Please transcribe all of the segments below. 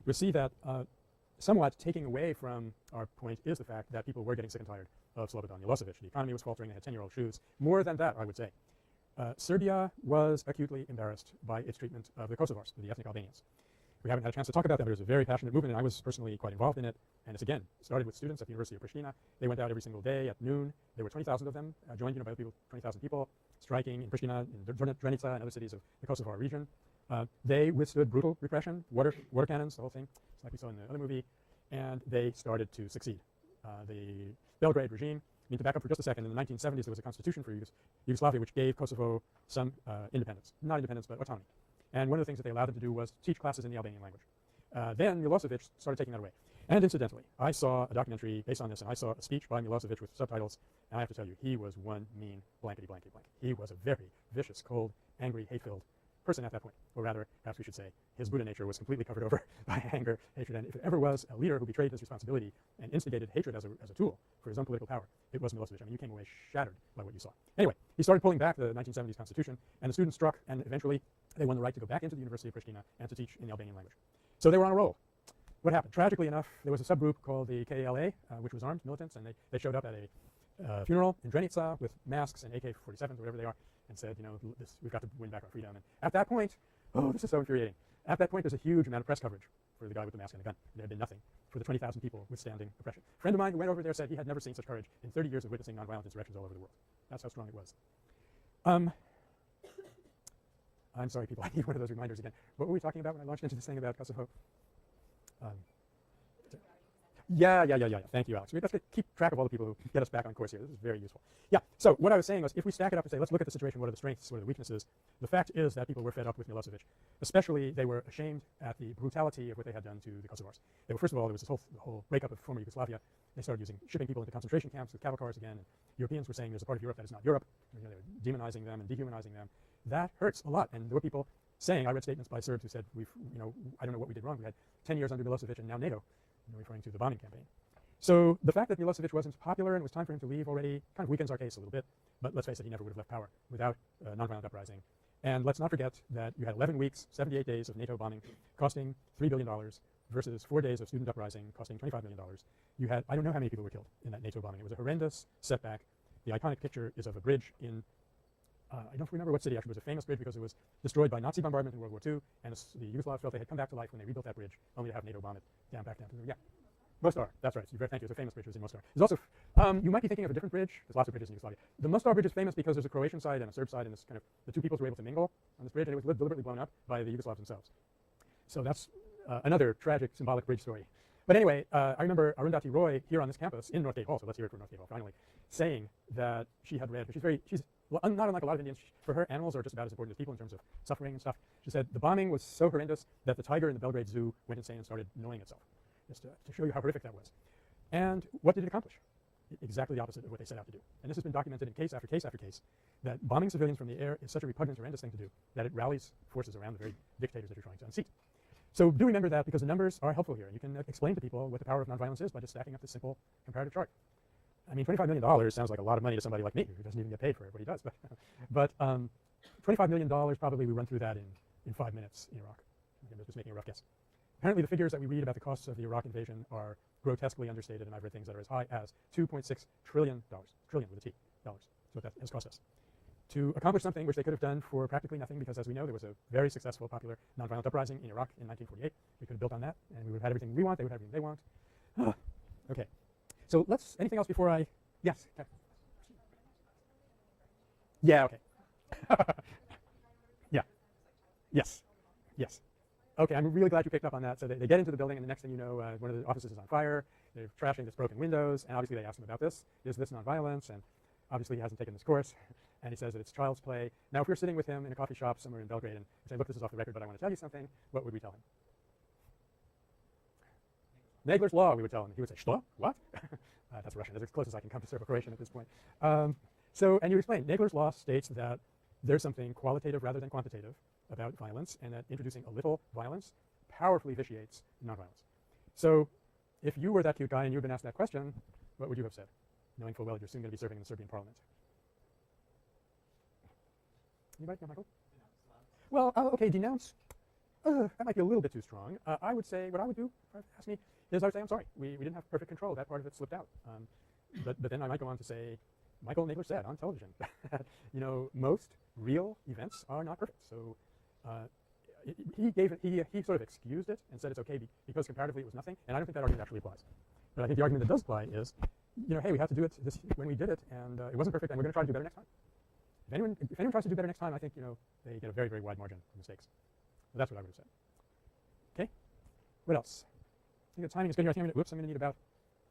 you'll see that somewhat taking away from our point is the fact that people were getting sick and tired of Slobodan Milosevic. The economy was faltering. They had 10-year-old shoes. More than that, I would say, Serbia was acutely embarrassed by its treatment of the Kosovars, the ethnic Albanians. We haven't had a chance to talk about that, but it was a very passionate movement, and I was personally quite involved in it. And it's, again, started with students at the University of Pristina. They went out every single day at noon. There were 20,000 of them, joined by people, 20,000 people, striking in Pristina, in Drenica, and other cities of the Kosovar region. They withstood brutal repression, water cannons, the whole thing, just like we saw in the other movie, and they started to succeed. The Belgrade regime, to back up for just a second, in the 1970s there was a constitution for Yugoslavia which gave Kosovo some independence. Not independence, but autonomy. And one of the things that they allowed them to do was teach classes in the Albanian language. Then Milosevic started taking that away. And incidentally, I saw a documentary based on this, and I saw a speech by Milosevic with subtitles, and I have to tell you, he was one mean blankety blankety blank. He was a very vicious, cold, angry, hate-filled person at that point. Or rather, perhaps we should say, his Buddha nature was completely covered over by anger, hatred, and if it ever was a leader who betrayed his responsibility and instigated hatred as a tool for his own political power, it was Milosevic. I mean, you came away shattered by what you saw. Anyway, he started pulling back the 1970s constitution, and the students struck, and eventually they won the right to go back into the University of Pristina and to teach in the Albanian language. So they were on a roll. What happened? Tragically enough, there was a subgroup called the KALA, which was armed militants, and they showed up at a funeral in Drenica with masks and AK-47s or whatever they are, and said, you know, we've got to win back our freedom. And at that point, oh, this is so infuriating. At that point, there's a huge amount of press coverage for the guy with the mask and the gun. There had been nothing for the 20,000 people withstanding oppression. A friend of mine who went over there said he had never seen such courage in 30 years of witnessing nonviolent insurrections all over the world. That's how strong it was. I'm sorry, people. I need one of those reminders again. What were we talking about when I launched into this thing about Kosovo? Yeah. Thank you, Alex. We have to keep track of all the people who get us back on course here. This is very useful. Yeah, so what I was saying was, if we stack it up and say, let's look at the situation, what are the strengths, what are the weaknesses, the fact is that people were fed up with Milosevic. Especially, they were ashamed at the brutality of what they had done to the Kosovars. They were, first of all, there was this whole breakup of former Yugoslavia. They started shipping people into concentration camps with cattle cars again, and Europeans were saying there's a part of Europe that is not Europe. You know, they were demonizing them and dehumanizing them. That hurts a lot, and there were people saying, I read statements by Serbs who said, I don't know what we did wrong. We had 10 years under Milosevic and now NATO, referring to the bombing campaign. So the fact that Milosevic wasn't popular and it was time for him to leave already kind of weakens our case a little bit. But let's face it, he never would have left power without nonviolent uprising. And let's not forget that you had 11 weeks, 78 days of NATO bombing costing $3 billion versus 4 days of student uprising costing $25 million. You had, I don't know how many people were killed in that NATO bombing. It was a horrendous setback. The iconic picture is of a bridge in, I don't remember what city actually. It was a famous bridge because it was destroyed by Nazi bombardment in World War II, and the Yugoslavs felt they had come back to life when they rebuilt that bridge, only to have NATO bomb it back down to the, yeah. Mostar, that's right. Thank you. It's a famous bridge. It was in Mostar. There's also, you might be thinking of a different bridge. There's lots of bridges in Yugoslavia. The Mostar bridge is famous because there's a Croatian side and a Serb side, and this kind of the two peoples were able to mingle on this bridge, and it was deliberately blown up by the Yugoslavs themselves. So that's another tragic, symbolic bridge story. But anyway, I remember Arundhati Roy here on this campus in Northgate Hall. So let's hear it from Northgate Hall finally, saying that she had read. She's not unlike a lot of Indians. For her, animals are just about as important as people in terms of suffering and stuff. She said the bombing was so horrendous that the tiger in the Belgrade Zoo went insane and started annoying itself. Just to show you how horrific that was. And what did it accomplish? Exactly the opposite of what they set out to do. And this has been documented in case after case after case, that bombing civilians from the air is such a repugnant, horrendous thing to do that it rallies forces around the very dictators that you're trying to unseat. So do remember that, because the numbers are helpful here. You can explain to people what the power of nonviolence is by just stacking up this simple comparative chart. I mean, $25 million sounds like a lot of money to somebody like me who doesn't even get paid for what he does. But $25 million, probably we run through that in 5 minutes in Iraq. I'm just making a rough guess. Apparently the figures that we read about the costs of the Iraq invasion are grotesquely understated, and I've read things that are as high as $2.6 trillion, trillion with a T, dollars. That's what that has cost us. To accomplish something which they could have done for practically nothing, because as we know, there was a very successful, popular nonviolent uprising in Iraq in 1948. We could have built on that, and we would have had everything we want. They would have everything they want. Okay. So anything else before I, yes. Okay. Yeah, okay. Yeah. Yes. Yes. Okay, I'm really glad you picked up on that. So they get into the building, and the next thing you know, one of the offices is on fire. They're trashing this broken windows, and obviously they ask him about this. Is this nonviolence? And obviously he hasn't taken this course, and he says that it's child's play. Now, if we were sitting with him in a coffee shop somewhere in Belgrade and say, look, this is off the record, but I want to tell you something, what would we tell him? Nagler's Law, we would tell him. He would say, Что? What? That's Russian. That's as close as I can come to Serbo-Croatian at this point. And you explain, Nagler's Law states that there's something qualitative rather than quantitative about violence, and that introducing a little violence powerfully vitiates nonviolence. So if you were that cute guy and you had been asked that question, what would you have said, knowing full well you're soon going to be serving in the Serbian parliament? Anybody? No, Michael? Well, okay, denounce. That might be a little bit too strong. I would say what I would do, if you ask me, is I would say, I'm sorry, we didn't have perfect control. That part of it slipped out. But then I might go on to say, Michael Nagler said on television that, you know, most real events are not perfect. So he sort of excused it and said it's okay because comparatively it was nothing. And I don't think that argument actually applies. But I think the argument that does apply is, you know, hey, we had to do it when we did it, and it wasn't perfect, and we're going to try to do better next time. If anyone tries to do better next time, I think, you know, they get a very, very wide margin of mistakes. So that's what I would have said. Okay. What else? I think the timing is good here. I think I'm going to need about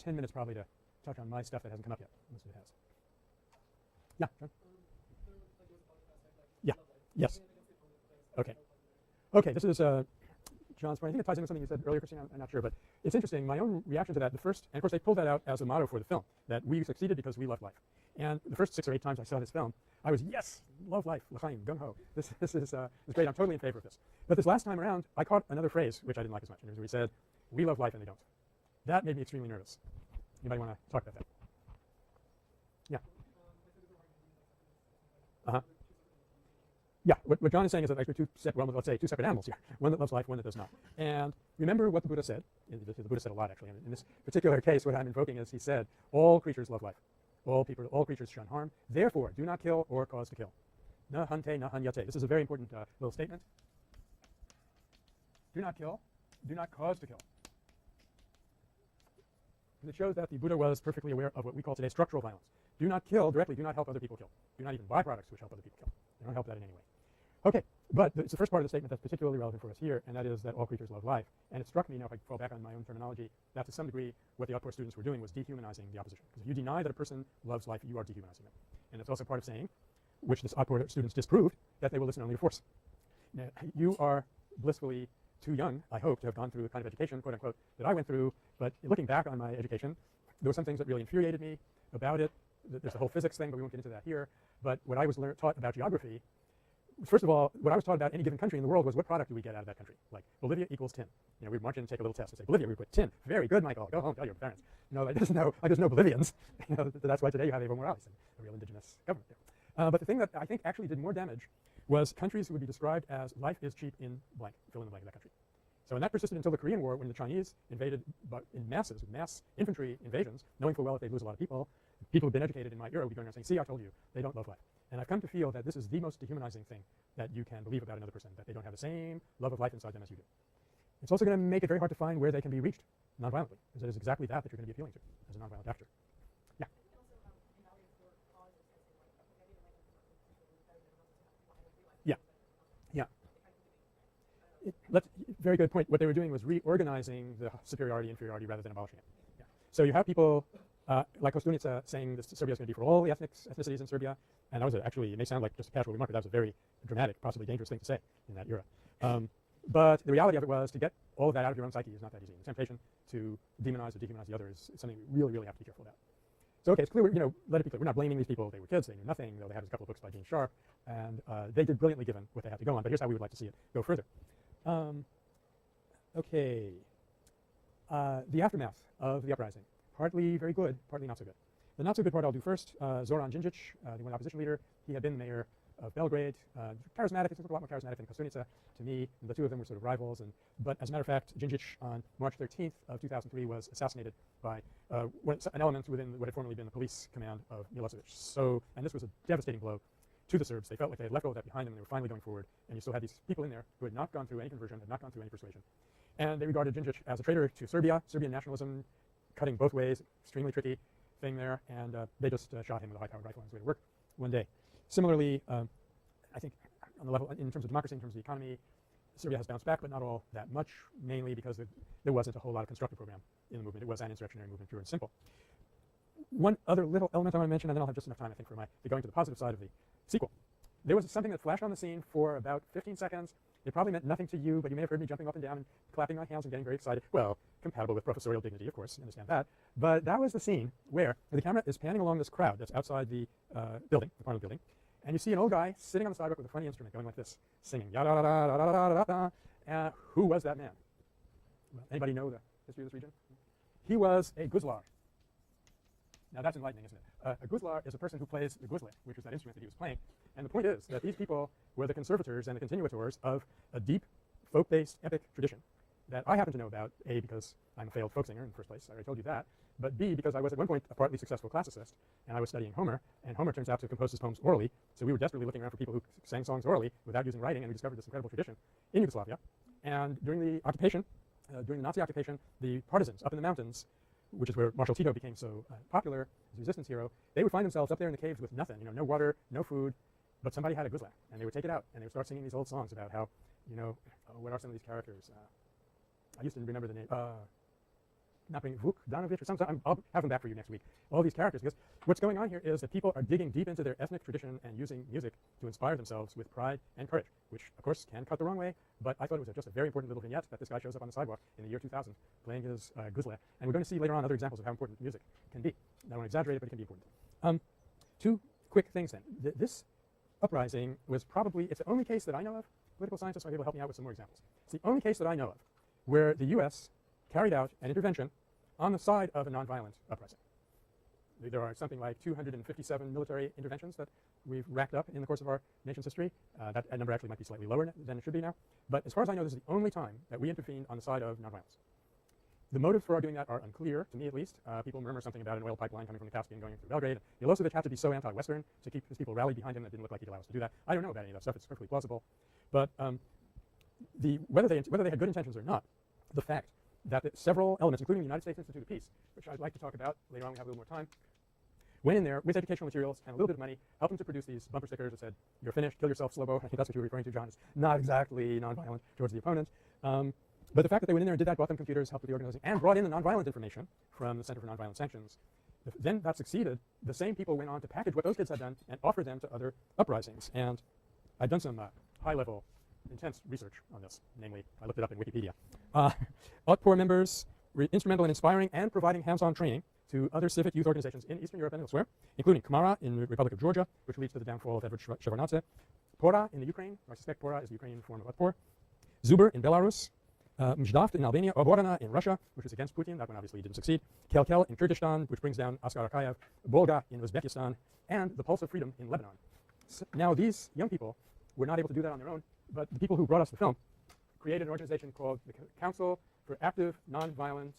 10 minutes probably to touch on my stuff that hasn't come up yet, unless it has. Yeah, John? Yeah. Yes. Okay. Okay, this is John's point. I think it ties into something you said earlier, Christine. I'm not sure, but it's interesting. My own reaction to that, the first, and of course they pulled that out as a motto for the film, that we succeeded because we loved life. And the first 6 or 8 times I saw this film, I was, yes, love life, l'chaim, gung ho. This is great. I'm totally in favor of this. But this last time around, I caught another phrase, which I didn't like as much, and it was where he said, we love life and they don't. That made me extremely nervous. Anybody want to talk about that? Yeah. Uh-huh. Yeah, what John is saying is that like we're well, let's say two separate animals here. One that loves life, one that does not. And remember what the Buddha said. The Buddha said a lot, actually. In this particular case, what I'm invoking is he said, all creatures love life. All creatures shun harm. Therefore, do not kill or cause to kill. Na hante, na hanyate. This is a very important little statement. Do not kill. Do not cause to kill. And it shows that the Buddha was perfectly aware of what we call today structural violence. Do not kill directly. Do not help other people kill. Do not even buy products which help other people kill. They don't help that in any way. Okay, but it's the first part of the statement that's particularly relevant for us here, and that is that all creatures love life. And it struck me, now if I fall back on my own terminology, that to some degree what the Outpour students were doing was dehumanizing the opposition. Because if you deny that a person loves life, you are dehumanizing them. And it's also part of saying, which this Outpour students disproved, that they will listen only to force. Now, you are blissfully too young, I hope, to have gone through the kind of education, quote unquote, that I went through. But looking back on my education, there were some things that really infuriated me about it. There's the whole physics thing, but we won't get into that here. But what I was taught about geography, first of all, what I was taught about any given country in the world was what product do we get out of that country? Like Bolivia equals tin. You know, we'd march in and take a little test and say, Bolivia, we put tin. Very good, Michael. Go home, tell your parents. You know, I just know Bolivians. You know, that's why today you have Evo Morales, a real indigenous government there. But the thing that I think actually did more damage was countries who would be described as life is cheap in blank, fill in the blank of that country. So, and that persisted until the Korean War, when the Chinese invaded in masses, with mass infantry invasions, knowing full well that they'd lose a lot of people. People who've been educated in my era would be going around saying, see, I told you, they don't love life. And I've come to feel that this is the most dehumanizing thing that you can believe about another person, that they don't have the same love of life inside them as you do. It's also going to make it very hard to find where they can be reached nonviolently, because it is exactly that you're going to be appealing to as a nonviolent actor. Yeah. Yeah. Yeah. Very good point. What they were doing was reorganizing the superiority inferiority rather than abolishing it. Yeah. So you have people like Kostunica saying this Serbia is going to be for all the ethnicities in Serbia, and that was actually, it may sound like just a casual remark, but that was a very dramatic, possibly dangerous thing to say in that era. But the reality of it was to get all of that out of your own psyche is not that easy. The temptation to demonize or dehumanize the other is something we really, really have to be careful about. So okay, it's clear, you know, let it be clear, we're not blaming these people. They were kids, they knew nothing, though they had a couple of books by Gene Sharp, and they did brilliantly given what they had to go on, but here's how we would like to see it go further. Okay, the aftermath of the uprising. Partly very good, partly not so good. The not so good part I'll do first. Zoran Djindjic, the one opposition leader, he had been mayor of Belgrade. Charismatic, he's a lot more charismatic than Kostunica to me, and the two of them were sort of rivals. But as a matter of fact, Djindjic on March 13th of 2003 was assassinated by an element within what had formerly been the police command of Milosevic. So, and this was a devastating blow to the Serbs. They felt like they had left all of that behind them, and they were finally going forward. And you still had these people in there who had not gone through any conversion, had not gone through any persuasion. And they regarded Djindjic as a traitor to Serbia, Serbian nationalism, cutting both ways, extremely tricky thing there, and they just shot him with a high-powered rifle on his way to work one day. Similarly, I think on the level, in terms of democracy, in terms of the economy, Serbia has bounced back, but not all that much, mainly because there wasn't a whole lot of constructive program in the movement. It was an insurrectionary movement, pure and simple. One other little element I want to mention, and then I'll have just enough time, I think, for going to the positive side of the sequel. There was something that flashed on the scene for about 15 seconds. It probably meant nothing to you, but you may have heard me jumping up and down and clapping my hands and getting very excited. Well, compatible with professorial dignity, of course, you understand that. But that was the scene where the camera is panning along this crowd that's outside the building, the Parliament building, and you see an old guy sitting on the sidewalk with a funny instrument going like this, singing, who was that man? Well, anybody know the history of this region? He was a guzlar. Now that's enlightening, isn't it? A guzlar is a person who plays the guzle, which is that instrument that he was playing. And the point is that these people were the conservators and the continuators of a deep folk-based epic tradition that I happen to know about, A, because I'm a failed folk singer in the first place, I already told you that, but B, because I was at one point a partly successful classicist, and I was studying Homer, and Homer turns out to have composed his poems orally, so we were desperately looking around for people who sang songs orally without using writing, and we discovered this incredible tradition in Yugoslavia. And during the occupation, during the Nazi occupation, the partisans up in the mountains, which is where Marshal Tito became so popular as a resistance hero, they would find themselves up there in the caves with nothing, no water, no food, but somebody had a guzla, and they would take it out, and they would start singing these old songs about how, what are some of these characters? I used to remember the name, not being Vuk Danovich or something. I'll have them back for you next week. All these characters, because what's going on here is that people are digging deep into their ethnic tradition and using music to inspire themselves with pride and courage, which of course can cut the wrong way, but I thought it was just a very important little vignette that this guy shows up on the sidewalk in the year 2000 playing his guzla, and we're going to see later on other examples of how important music can be. I don't want to exaggerate it, but it can be important. Two quick things then. This uprising was probably, it's the only case that I know of, political scientists might be able to help me out with some more examples. It's the only case that I know of where the U.S. carried out an intervention on the side of a nonviolent uprising. There are something like 257 military interventions that we've racked up in the course of our nation's history. That number actually might be slightly lower than it should be now. But as far as I know, this is the only time that we intervened on the side of nonviolence. The motives for our doing that are unclear, to me at least. People murmur something about an oil pipeline coming from the Caspian going through Belgrade. Milosevic had to be so anti-Western to keep his people rallied behind him that it didn't look like he'd allow us to do that. I don't know about any of that stuff. It's perfectly plausible. But whether they had good intentions or not, the fact that several elements, including the United States Institute of Peace, which I'd like to talk about later on, we have a little more time, went in there with educational materials and a little bit of money, helped them to produce these bumper stickers that said, "You're finished, kill yourself, Slobo." I think that's what you were referring to, John. It's not exactly nonviolent towards the opponent. But the fact that they went in there and did that, bought them computers, helped with the organizing, and brought in the nonviolent information from the Center for Nonviolent Sanctions, then that succeeded. The same people went on to package what those kids had done and offer them to other uprisings. And I've done some high-level, intense research on this. Namely, I looked it up in Wikipedia. Outpour members were instrumental in inspiring and providing hands-on training to other civic youth organizations in Eastern Europe and elsewhere, including Kamara in the Republic of Georgia, which leads to the downfall of Edward Shevardnadze, Pora in the Ukraine, I suspect Pora is the Ukrainian form of Outpour, Zuber in Belarus, Mjdaft in Albania, Oborona in Russia, which was against Putin. That one obviously didn't succeed. Kelkel in Kyrgyzstan, which brings down Askar Akayev, Volga in Uzbekistan, and the Pulse of Freedom in Lebanon. So now these young people were not able to do that on their own, but the people who brought us the film created an organization called the Council for Active Nonviolence,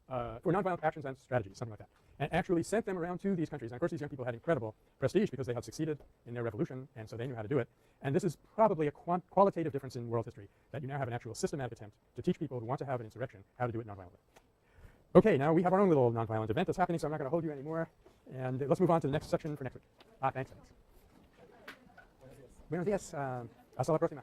for Nonviolent Actions and Strategies, something like that, and actually sent them around to these countries. And of course, these young people had incredible prestige because they had succeeded in their revolution, and so they knew how to do it. And this is probably a qualitative difference in world history, that you now have an actual systematic attempt to teach people who want to have an insurrection how to do it nonviolently. Okay, now we have our own little nonviolent event that's happening, so I'm not going to hold you anymore. And let's move on to the next section for next week. Thanks. Buenos días. Hasta la próxima.